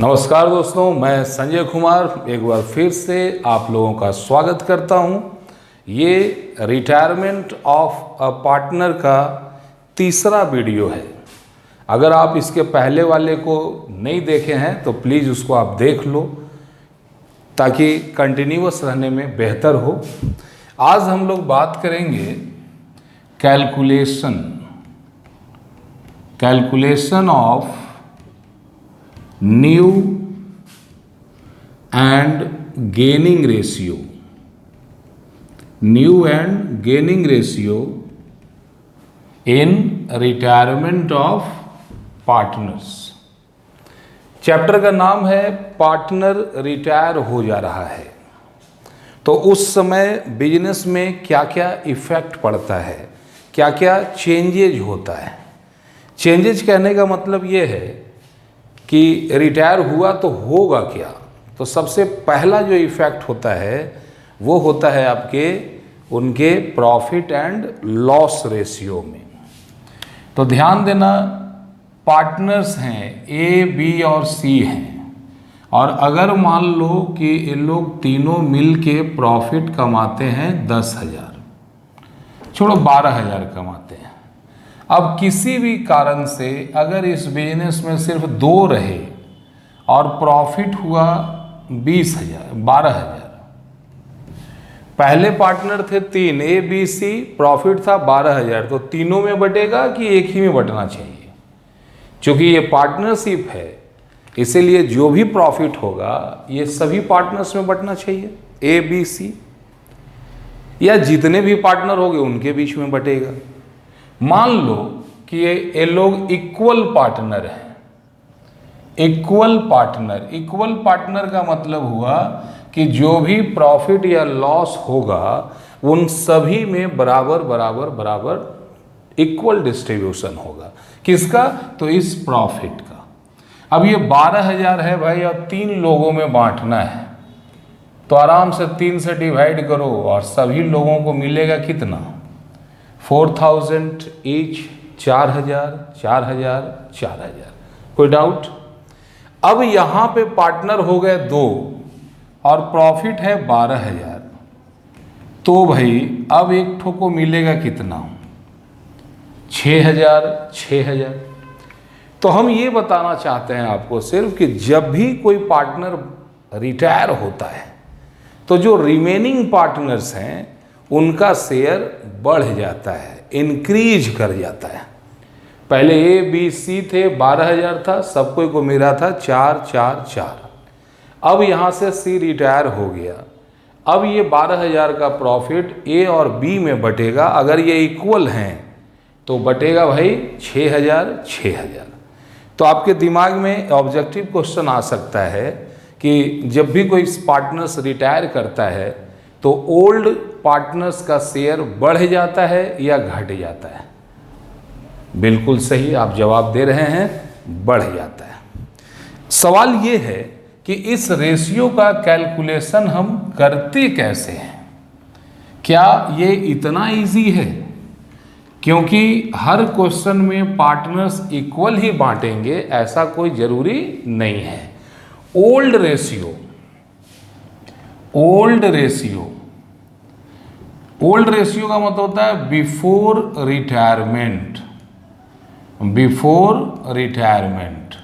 नमस्कार दोस्तों, मैं संजय कुमार एक बार फिर से आप लोगों का स्वागत करता हूं। ये रिटायरमेंट ऑफ अ पार्टनर का तीसरा वीडियो है। अगर आप इसके पहले वाले को नहीं देखे हैं तो प्लीज़ उसको आप देख लो ताकि कंटिन्यूअस रहने में बेहतर हो। आज हम लोग बात करेंगे calculation of new and gaining ratio in retirement of partners. Chapter का नाम है पार्टनर रिटायर हो जा रहा है तो उस समय बिजनेस में क्या क्या इफेक्ट पड़ता है, क्या क्या चेंजेज होता है। चेंजेज कहने का मतलब ये है कि रिटायर हुआ तो होगा क्या। तो सबसे पहला जो इफ़ेक्ट होता है वो होता है आपके उनके प्रॉफिट एंड लॉस रेशियो में। तो ध्यान देना, पार्टनर्स हैं ए, बी और सी हैं, और अगर मान लो कि ये लोग तीनों मिल के प्रॉफिट कमाते हैं 10,000, छोड़ो 12,000 कमाते हैं। अब किसी भी कारण से अगर इस बिजनेस में सिर्फ 2 रहे और प्रॉफिट हुआ 20,000, 12,000, पहले पार्टनर थे 3 ए बी सी, प्रॉफिट था 12,000, तो तीनों में बटेगा कि एक ही में बटना चाहिए। क्योंकि ये पार्टनरशिप है इसीलिए जो भी प्रॉफिट होगा ये सभी पार्टनर्स में बटना चाहिए, ए बी सी, या जितने भी पार्टनर होंगे उनके बीच में बटेगा। मान लो कि ये लोग इक्वल पार्टनर हैं। इक्वल पार्टनर का मतलब हुआ कि जो भी प्रॉफिट या लॉस होगा उन सभी में बराबर इक्वल डिस्ट्रीब्यूशन होगा। किसका? तो इस प्रॉफिट का। अब ये 12,000 है भाई और 3 लोगों में बांटना है, तो आराम से 3 से डिवाइड करो और सभी लोगों को मिलेगा कितना? 4,000 ईच, 4,000, 4,000, 4,000। कोई डाउट? अब यहाँ पे पार्टनर हो गए 2 और प्रॉफिट है 12,000, तो भाई अब एक ठो को मिलेगा कितना? 6,000, 6,000। तो हम ये बताना चाहते हैं आपको सिर्फ कि जब भी कोई पार्टनर रिटायर होता है तो जो रिमेनिंग पार्टनर्स हैं उनका शेयर बढ़ जाता है, इंक्रीज कर जाता है। पहले ए बी सी थे, 12,000 था, सबको को मिला था 4, 4, 4। अब यहाँ से सी रिटायर हो गया, अब ये 12,000 का प्रॉफिट ए और बी में बटेगा। अगर ये इक्वल हैं तो बटेगा भाई 6,000, 6,000। तो आपके दिमाग में ऑब्जेक्टिव क्वेश्चन आ सकता है कि जब भी कोई पार्टनर्स रिटायर करता है तो ओल्ड पार्टनर्स का शेयर बढ़ जाता है या घट जाता है? बिल्कुल सही, आप जवाब दे रहे हैं, बढ़ जाता है। सवाल ये है कि इस रेशियो का कैलकुलेशन हम करते कैसे हैं? क्या ये इतना इजी है? क्योंकि हर क्वेश्चन में पार्टनर्स इक्वल ही बांटेंगे ऐसा कोई जरूरी नहीं है। ओल्ड रेशियो का मतलब होता है बिफोर रिटायरमेंट।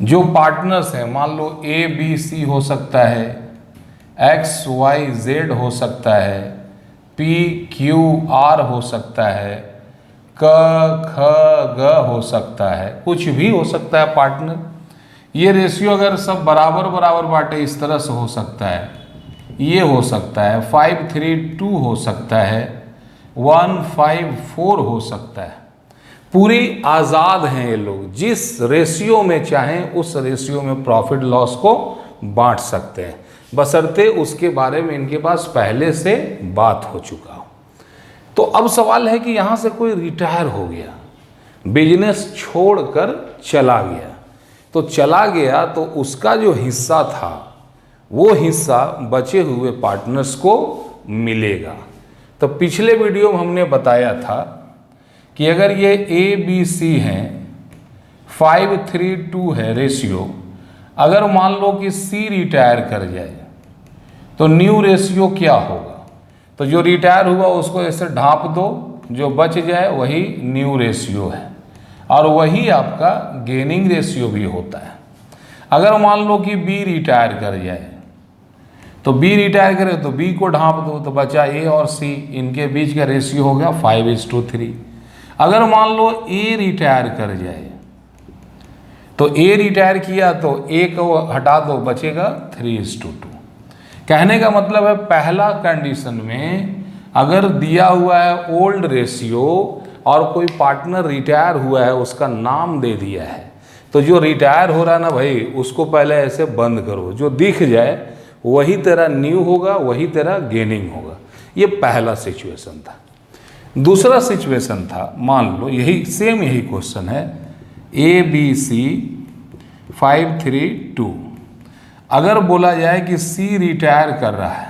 जो पार्टनर्स हैं, मान लो ए बी सी हो सकता है, एक्स वाई जेड हो सकता है, पी क्यू आर हो सकता है, क ख ग हो सकता है, कुछ भी हो सकता है पार्टनर। ये रेशियो अगर सब बराबर बांटे इस तरह से हो सकता है, ये हो सकता है 5:3:2 हो सकता है, 1:5:4 हो सकता है। पूरी आज़ाद हैं ये लोग, जिस रेशियो में चाहें उस रेशियो में प्रॉफिट लॉस को बांट सकते हैं, बशर्ते उसके बारे में इनके पास पहले से बात हो चुका हो। तो अब सवाल है कि यहाँ से कोई रिटायर हो गया, बिजनेस छोड़कर चला गया, तो चला गया तो उसका जो हिस्सा था वो हिस्सा बचे हुए पार्टनर्स को मिलेगा। तो पिछले वीडियो में हमने बताया था कि अगर ये ए बी सी हैं, 5:3:2 है रेशियो, अगर मान लो कि सी रिटायर कर जाए तो न्यू रेशियो क्या होगा? तो जो रिटायर हुआ उसको ऐसे ढांप दो, जो बच जाए वही न्यू रेशियो है, और वही आपका गेनिंग रेशियो भी होता है। अगर मान लो कि बी रिटायर कर जाए तो बी रिटायर करे तो बी को ढांप दो, तो बचा ए और सी, इनके बीच का रेशियो हो गया 5:3। अगर मान लो ए रिटायर कर जाए तो ए रिटायर किया तो ए को हटा दो, बचेगा 3:2। कहने का मतलब है पहला कंडीशन में अगर दिया हुआ है ओल्ड रेशियो और कोई पार्टनर रिटायर हुआ है, उसका नाम दे दिया है, तो जो रिटायर हो रहा है ना भाई, उसको पहले ऐसे बंद करो, जो दिख जाए वही तेरा न्यू होगा, वही तेरा गेनिंग होगा। ये पहला सिचुएशन था। दूसरा सिचुएशन था, मान लो यही सेम यही क्वेश्चन है, ए बी सी 5 3 2। अगर बोला जाए कि सी रिटायर कर रहा है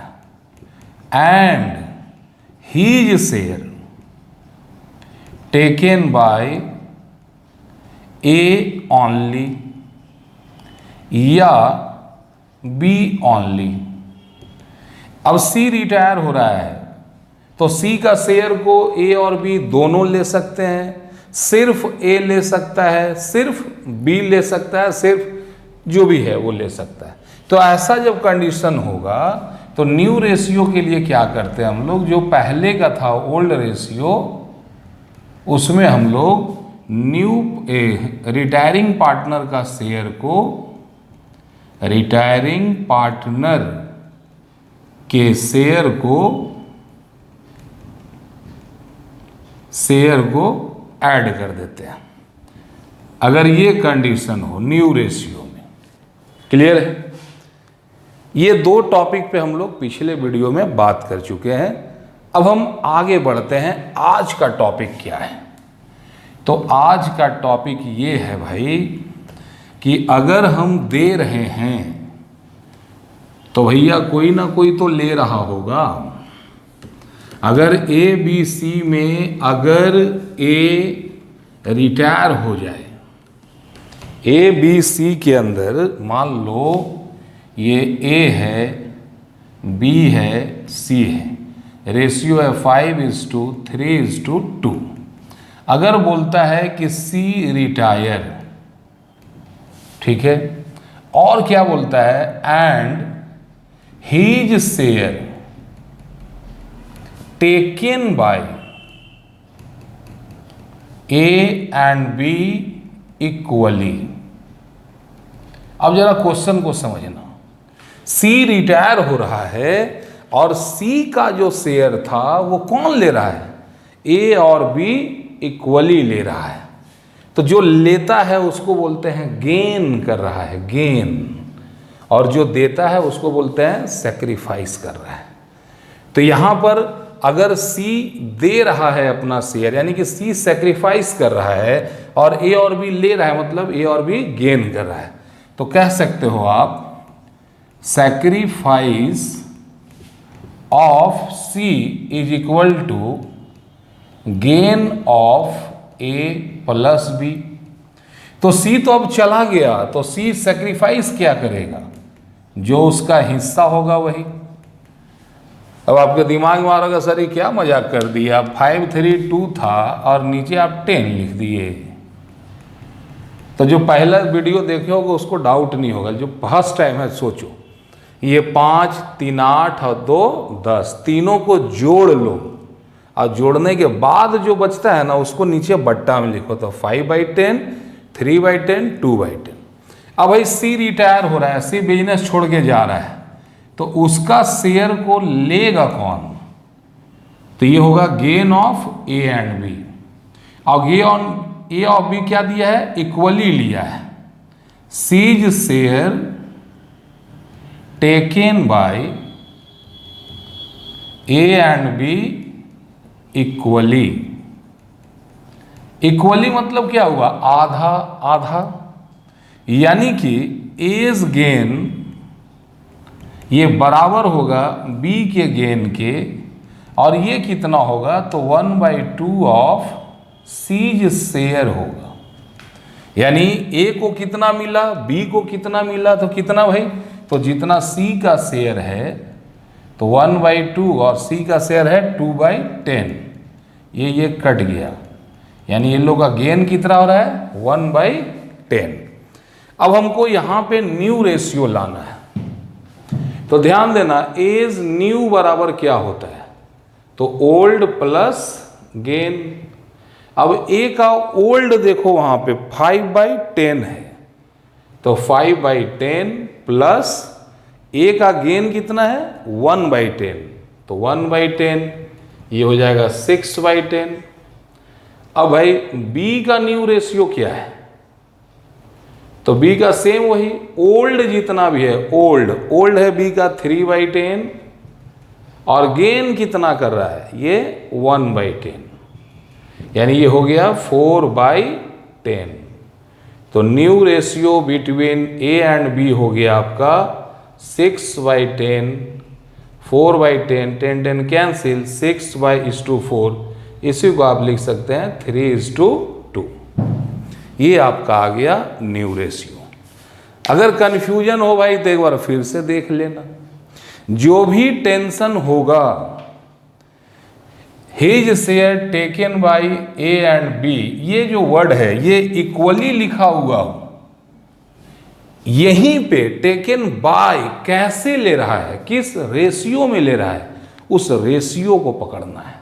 and his share taken by A only या बी ओनली। अब सी रिटायर हो रहा है तो सी का शेयर को ए और बी दोनों ले सकते हैं, सिर्फ ए ले सकता है, सिर्फ बी ले सकता है, सिर्फ जो भी है वो ले सकता है। तो ऐसा जब कंडीशन होगा तो न्यू रेशियो के लिए क्या करते हैं हम लोग, जो पहले का था ओल्ड रेशियो, उसमें हम लोग न्यू रिटायरिंग पार्टनर का शेयर को रिटायरिंग पार्टनर के शेयर को ऐड कर देते हैं, अगर ये कंडीशन हो न्यू रेशियो में। क्लियर है? ये दो टॉपिक पे हम लोग पिछले वीडियो में बात कर चुके हैं। अब हम आगे बढ़ते हैं, आज का टॉपिक क्या है। तो आज का टॉपिक ये है भाई कि अगर हम दे रहे हैं तो भैया कोई ना कोई तो ले रहा होगा। अगर ए बी सी में अगर ए रिटायर हो जाए, ए बी सी के अंदर मान लो ये ए है, बी है, सी है, रेशियो है 5:3:2। अगर बोलता है कि सी रिटायर, ठीक है, और क्या बोलता है, and his share taken by A and B equally. अब जरा क्वेश्चन को समझना, सी रिटायर हो रहा है और सी का जो शेयर था वो कौन ले रहा है, ए और बी इक्वली ले रहा है। तो जो लेता है उसको बोलते हैं गेन कर रहा है, गेन, और जो देता है उसको बोलते हैं सेक्रीफाइस कर रहा है। तो यहां पर अगर सी दे रहा है अपना शेयर, यानी कि सी सेक्रीफाइस कर रहा है, और ए और बी ले रहा है, मतलब ए और बी गेन कर रहा है, तो कह सकते हो आप sacrifice of C is equal to gain of A plus B. तो सी तो अब चला गया, तो सी सेक्रीफाइस क्या करेगा, जो उसका हिस्सा होगा वही। अब आपके दिमाग में आ रहा, सर ये क्या मजाक कर दिया, 5:3:2 था और नीचे आप 10 लिख दिए। तो जो पहला वीडियो देखे होगा उसको डाउट नहीं होगा, जो फर्स्ट टाइम है सोचो, ये 5 3 8 और 2 10, तीनों को जोड़ लो, और जोड़ने के बाद जो बचता है ना उसको नीचे बट्टा में लिखो, तो 5/10, 3/10, 2/10। अब भाई सी रिटायर हो रहा है, सी बिजनेस छोड़ के जा रहा है, तो उसका शेयर को लेगा कौन, तो ये होगा gain of A and B. और गेन ए और बी क्या दिया है, इक्वली लिया है, C's share taken by A and B equally. Equally मतलब क्या हुआ, आधा आधा, यानी कि एज गेन ये बराबर होगा बी के गेन के, और ये कितना होगा, तो 1/2 ऑफ सीज शेयर होगा। यानी ए को कितना मिला, बी को कितना मिला, तो कितना भाई, तो जितना सी का शेयर है तो 1/2 और सी का शेयर है 2/10, ये कट गया, यानी ये लोग का गेन कितना हो रहा है 1/10। अब हमको यहाँ पे न्यू रेशियो लाना है, तो ध्यान देना एज न्यू बराबर क्या होता है, तो ओल्ड प्लस गेन। अब ए का ओल्ड देखो वहां पे 5/10 है, तो 5/10 प्लस ए का गेन कितना है 1/10, तो 1/10 ये हो जाएगा 6/10। अब भाई बी का न्यू रेशियो क्या है, तो बी का सेम वही ओल्ड जितना भी है, ओल्ड है बी का 3/10 और गेन कितना कर रहा है ये 1/10, यानी ये हो गया 4/10। तो new ratio between A and B हो गया आपका 6/10, 4/10, 10 कैंसिल, 6/4, इसी को आप लिख सकते हैं 3:2। ये आपका आ गया न्यू रेशियो। अगर कन्फ्यूजन हो भाई तो एक बार फिर से देख लेना। जो भी टेंशन होगा, his share taken by A and B, ये जो वर्ड है ये इक्वली लिखा हुआ हो, यहीं पे टेकन बाय कैसे ले रहा है, किस रेशियो में ले रहा है, उस रेशियो को पकड़ना है।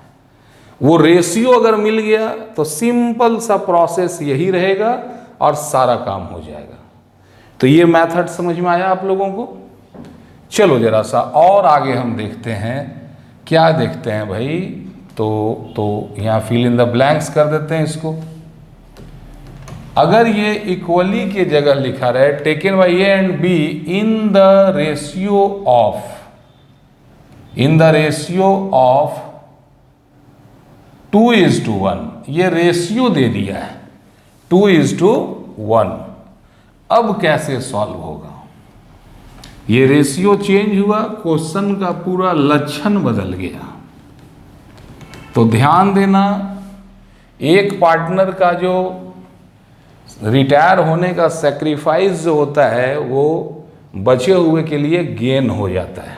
वो रेशियो अगर मिल गया तो सिंपल सा प्रोसेस यही रहेगा और सारा काम हो जाएगा। तो ये मेथड समझ में आया आप लोगों को। चलो जरा सा और आगे हम देखते हैं, क्या देखते हैं भाई, तो यहाँ फिल इन द ब्लैंक्स कर देते हैं इसको। अगर ये इक्वली के जगह लिखा रहे taken by A and be in the ratio of 2:1, ये रेशियो दे दिया है 2:1। अब कैसे सॉल्व होगा, ये रेशियो चेंज हुआ, क्वेश्चन का पूरा लक्षण बदल गया। तो ध्यान देना, एक पार्टनर का जो रिटायर होने का सेक्रीफाइस जो होता है वो बचे हुए के लिए गेन हो जाता है।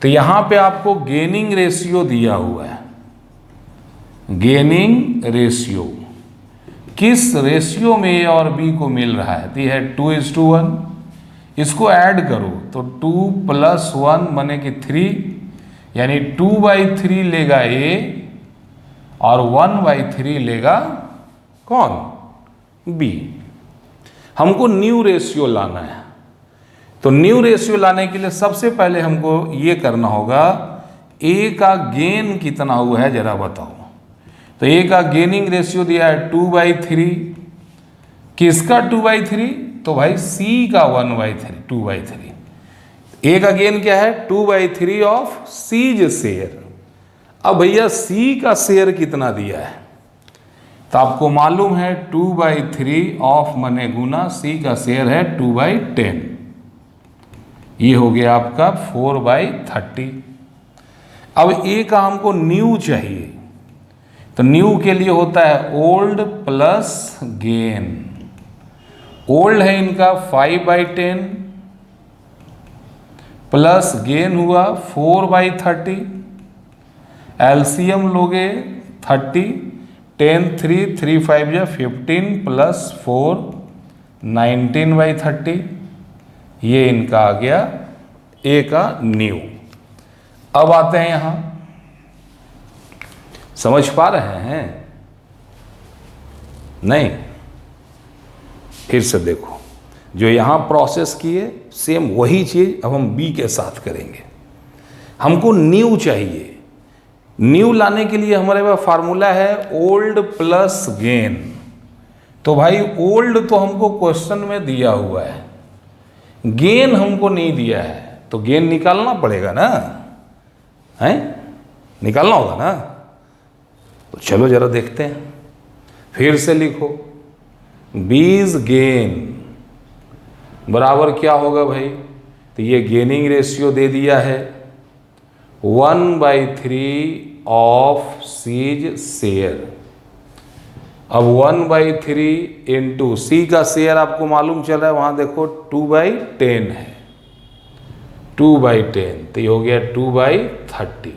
तो यहाँ पे आपको गेनिंग रेशियो दिया हुआ है, गेनिंग रेशियो किस रेशियो में ए और बी को मिल रहा है, तो यह है 2:1। इसको ऐड करो तो 2 + 1 बने कि 3, यानी 2/3 लेगा ए और 1/3 लेगा कौन, बी। हमको न्यू रेशियो लाना है, तो न्यू रेशियो लाने के लिए सबसे पहले हमको ये करना होगा ए का गेन कितना हुआ है जरा बताओ। तो ए का गेनिंग रेशियो दिया है 2/3, किसका 2/3, तो भाई सी का 1/3, 2/3। ए का गेन क्या है 2/3 ऑफ सीज शेयर। अब भैया सी का शेयर कितना दिया है, तो आपको मालूम है 2/3 ऑफ मने गुना सी का शेयर है 2/10, ये हो गया आपका 4/30। अब ए का हमको न्यू चाहिए, तो न्यू के लिए होता है ओल्ड प्लस गेन। ओल्ड है इनका 5/10 प्लस गेन हुआ 4/30, एलसीएम लोगे 30, 10 3 3 5 या 15 प्लस 4 19/30, ये इनका आ गया ए का न्यू। अब आते हैं यहां, समझ पा रहे हैं नहीं, फिर से देखो, जो यहां प्रोसेस किए सेम वही चीज अब हम बी के साथ करेंगे। हमको न्यू चाहिए, न्यू लाने के लिए हमारे पास फार्मूला है ओल्ड प्लस गेन। तो भाई ओल्ड तो हमको क्वेश्चन में दिया हुआ है, गेन हमको नहीं दिया है, तो गेन निकालना पड़ेगा ना, है निकालना होगा ना। तो चलो जरा देखते हैं, फिर से लिखो बीज गेन बराबर क्या होगा भाई, तो ये गेनिंग रेशियो दे दिया है 1/3 ऑफ सीज शेयर। अब 1/3 इंटू सी का शेयर आपको मालूम चल रहा है, वहां देखो 2/10 है, 2/10, तो ये हो गया 2/30।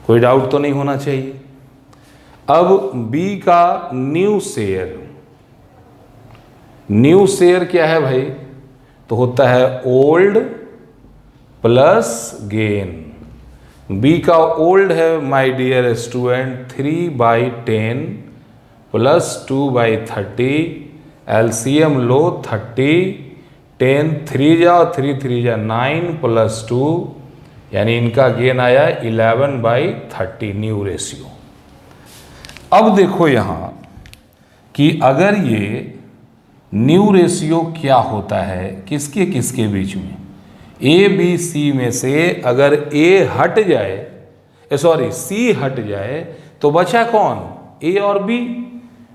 कोई डाउट तो नहीं होना चाहिए। अब बी का न्यू शेयर, न्यू शेयर क्या है भाई? तो होता है ओल्ड प्लस गेन। बी का ओल्ड है my dear student 3/10 plus 2/30, LCM लो 30, 10 3 जाओ 3 3 जा 9 प्लस 2, यानी इनका गेन आया 11/30 न्यू रेशियो। अब देखो यहाँ कि अगर ये न्यू रेशियो क्या होता है किसके किसके बीच में, ए बी सी में से अगर ए हट जाए, सॉरी सी हट जाए, तो बचा कौन? ए और बी।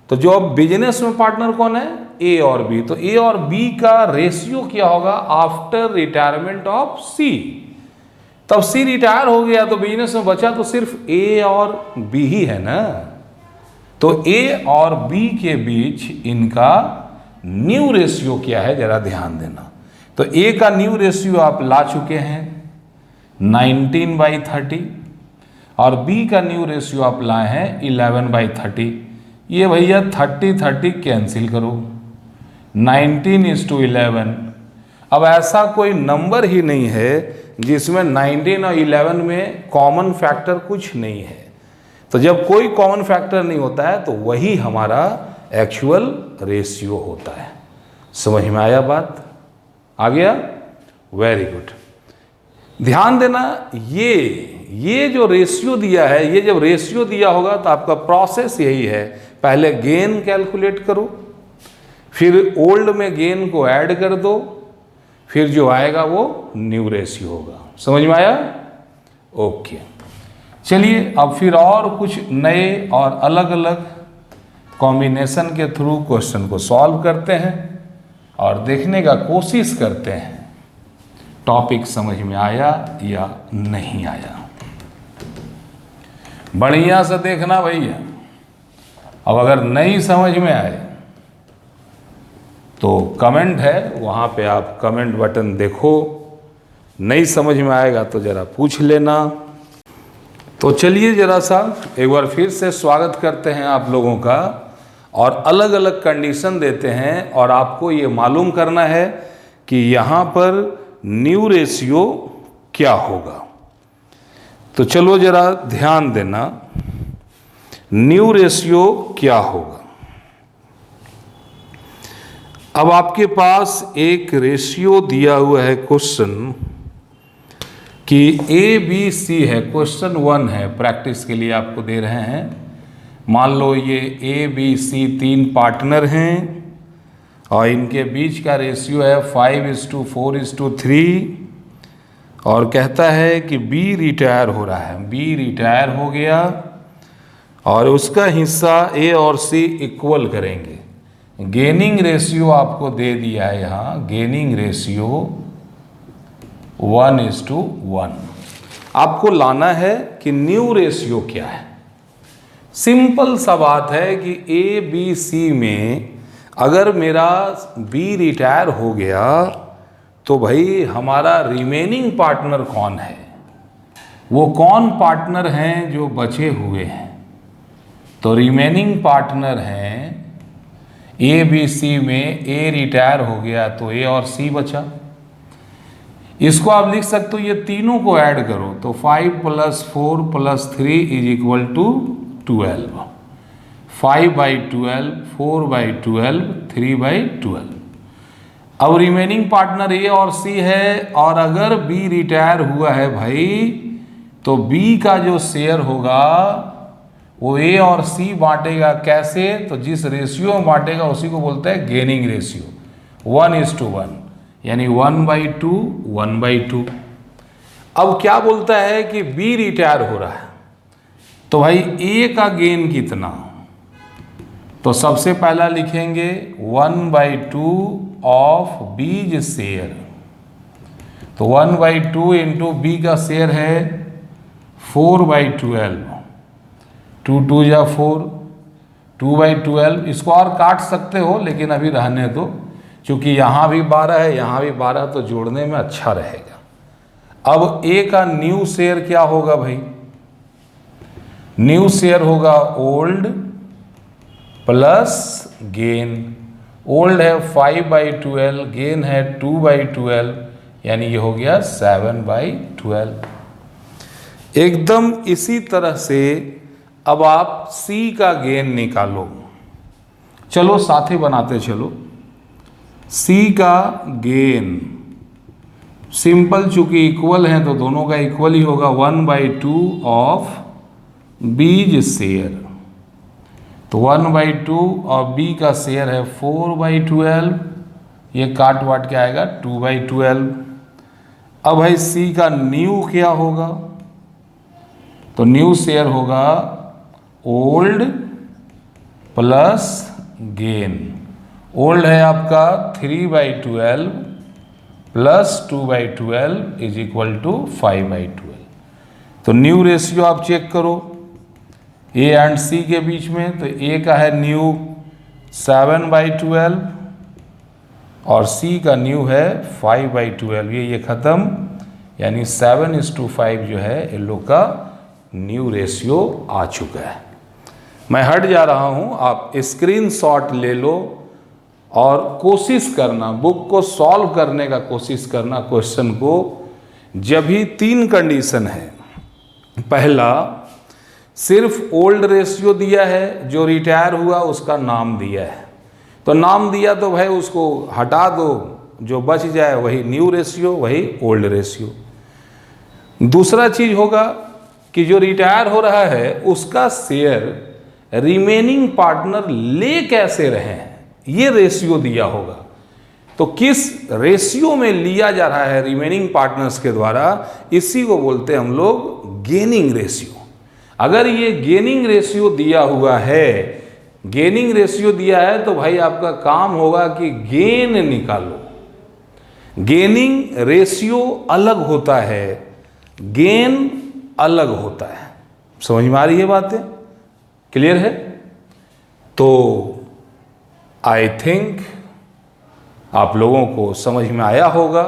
तो जो अब बिजनेस में पार्टनर कौन है? ए और बी। तो ए और बी का रेशियो क्या होगा आफ्टर रिटायरमेंट ऑफ सी? तब सी रिटायर हो गया तो बिजनेस में बचा तो सिर्फ ए और बी ही है ना। तो ए और बी के बीच इनका न्यू रेशियो क्या है जरा ध्यान देना। तो ए का न्यू रेशियो आप ला चुके हैं 19/30 और बी का न्यू रेशियो आप लाए हैं 11/30। ये भैया 30 कैंसिल करो, 19:11। अब ऐसा कोई नंबर ही नहीं है जिसमें 19 और 11 में कॉमन फैक्टर कुछ नहीं है। तो जब कोई कॉमन फैक्टर नहीं होता है तो वही हमारा एक्चुअल रेशियो होता है। समझ में आया बात? आ गया? Very good. ध्यान देना, ये जो रेशियो दिया है, ये जब रेशियो दिया होगा तो आपका प्रोसेस यही है, पहले गेन कैलकुलेट करो, फिर ओल्ड में गेन को ऐड कर दो, फिर जो आएगा वो न्यू रेशियो होगा। समझ में आया? ओके, चलिए अब फिर और कुछ नए और अलग अलग कॉम्बिनेशन के थ्रू क्वेश्चन को सॉल्व करते हैं और देखने का कोशिश करते हैं टॉपिक समझ में आया या नहीं आया। बढ़िया से देखना भैया। अब अगर नहीं समझ में आए तो कमेंट है, वहाँ पे आप कमेंट बटन देखो, नहीं समझ में आएगा तो ज़रा पूछ लेना। तो चलिए ज़रा सा एक बार फिर से स्वागत करते हैं आप लोगों का और अलग अलग कंडीशन देते हैं और आपको ये मालूम करना है कि यहाँ पर न्यू रेशियो क्या होगा। तो चलो ज़रा ध्यान देना, न्यू रेशियो क्या होगा। अब आपके पास एक रेशियो दिया हुआ है क्वेश्चन कि ए बी सी है, क्वेश्चन 1 है, प्रैक्टिस के लिए आपको दे रहे हैं। मान लो ये ए बी सी 3 पार्टनर हैं और इनके बीच का रेशियो है 5:4:3 और कहता है कि बी रिटायर हो रहा है, बी रिटायर हो गया और उसका हिस्सा ए और सी इक्वल करेंगे। गेनिंग रेशियो आपको दे दिया है यहाँ, गेनिंग रेशियो 1:1। आपको लाना है कि न्यू रेशियो क्या है। सिंपल सा बात है कि ए बी सी में अगर मेरा बी रिटायर हो गया तो भाई हमारा रिमेनिंग पार्टनर कौन है, वो कौन पार्टनर हैं जो बचे हुए हैं। तो रिमेनिंग पार्टनर हैं ए बी सी में, ए रिटायर हो गया तो ए और सी बचा। इसको आप लिख सकते हो, ये तीनों को ऐड करो तो 5 + 4 + 3 = 12। 5/12, 4/12, 3/12। अब रिमेनिंग पार्टनर ए और सी है और अगर बी रिटायर हुआ है भाई तो बी का जो शेयर होगा वो ए और सी बांटेगा। कैसे? तो जिस रेशियो में बांटेगा उसी को बोलते हैं गेनिंग रेशियो, 1:1, यानी 1/2, 1/2। अब क्या बोलता है कि बी रिटायर हो रहा है तो भाई ए का गेन कितना, तो सबसे पहला लिखेंगे 1/2 ऑफ बीज शेयर। तो 1/2 इंटू बी का शेयर है 4/12, 2 2 जा 4, 2/12। इसको और काट सकते हो लेकिन अभी रहने दो, क्योंकि यहाँ भी 12 है, यहाँ भी 12, तो जोड़ने में अच्छा रहेगा। अब ए का न्यू शेयर क्या होगा भाई? न्यू शेयर होगा ओल्ड प्लस गेन। ओल्ड है 5/12, गेन है 2/12, यानी ये हो गया 7/12। एकदम इसी तरह से अब आप सी का गेन निकालो। चलो साथ ही बनाते चलो। सी का गेन सिंपल, चूंकि इक्वल है तो दोनों का इक्वल ही होगा, 1/2 ऑफ बीज शेयर। तो 1/2 और बी का शेयर है 4/12, ये काट वाट के आएगा 2/12। अब भाई सी का न्यू क्या होगा? तो न्यू शेयर होगा ओल्ड प्लस गेन। ओल्ड है आपका 3/12 प्लस 2/12 इज इक्वल टू 5/12। तो न्यू रेशियो आप चेक करो ए एंड सी के बीच में। तो ए का है न्यू 7/12 और सी का न्यू है 5/12। ये खत्म, यानी 7:5 जो है इन लोग का न्यू रेशियो आ चुका है। मैं हट जा रहा हूँ, आप स्क्रीनशॉट ले लो और कोशिश करना, बुक को सॉल्व करने का कोशिश करना क्वेश्चन को। जब भी 3 कंडीशन है, पहला सिर्फ ओल्ड रेशियो दिया है, जो रिटायर हुआ उसका नाम दिया है, तो नाम दिया तो भाई उसको हटा दो, जो बच जाए वही न्यू रेशियो, वही ओल्ड रेशियो। दूसरा चीज होगा कि जो रिटायर हो रहा है उसका शेयर रिमेनिंग पार्टनर ले कैसे रहे हैं, ये रेशियो दिया होगा। तो किस रेशियो में लिया जा रहा है रिमेनिंग पार्टनर्स के द्वारा, इसी को बोलते हैं हम लोग गेनिंग रेशियो। अगर ये गेनिंग रेशियो दिया हुआ है, गेनिंग रेशियो दिया है, तो भाई आपका काम होगा कि गेन निकालो। गेनिंग रेशियो अलग होता है, गेन अलग होता है। समझ में आ रही है बातें? क्लियर है? तो आई थिंक आप लोगों को समझ में आया होगा।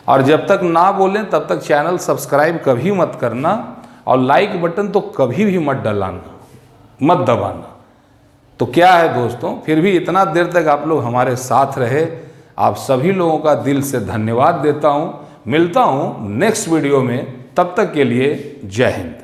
और जब तक ना बोलें तब तक चैनल सब्सक्राइब कभी मत करना, और लाइक बटन तो कभी भी मत दबाना। तो क्या है दोस्तों, फिर भी इतना देर तक आप लोग हमारे साथ रहे, आप सभी लोगों का दिल से धन्यवाद देता हूँ। मिलता हूँ नेक्स्ट वीडियो में, तब तक के लिए जय हिंद।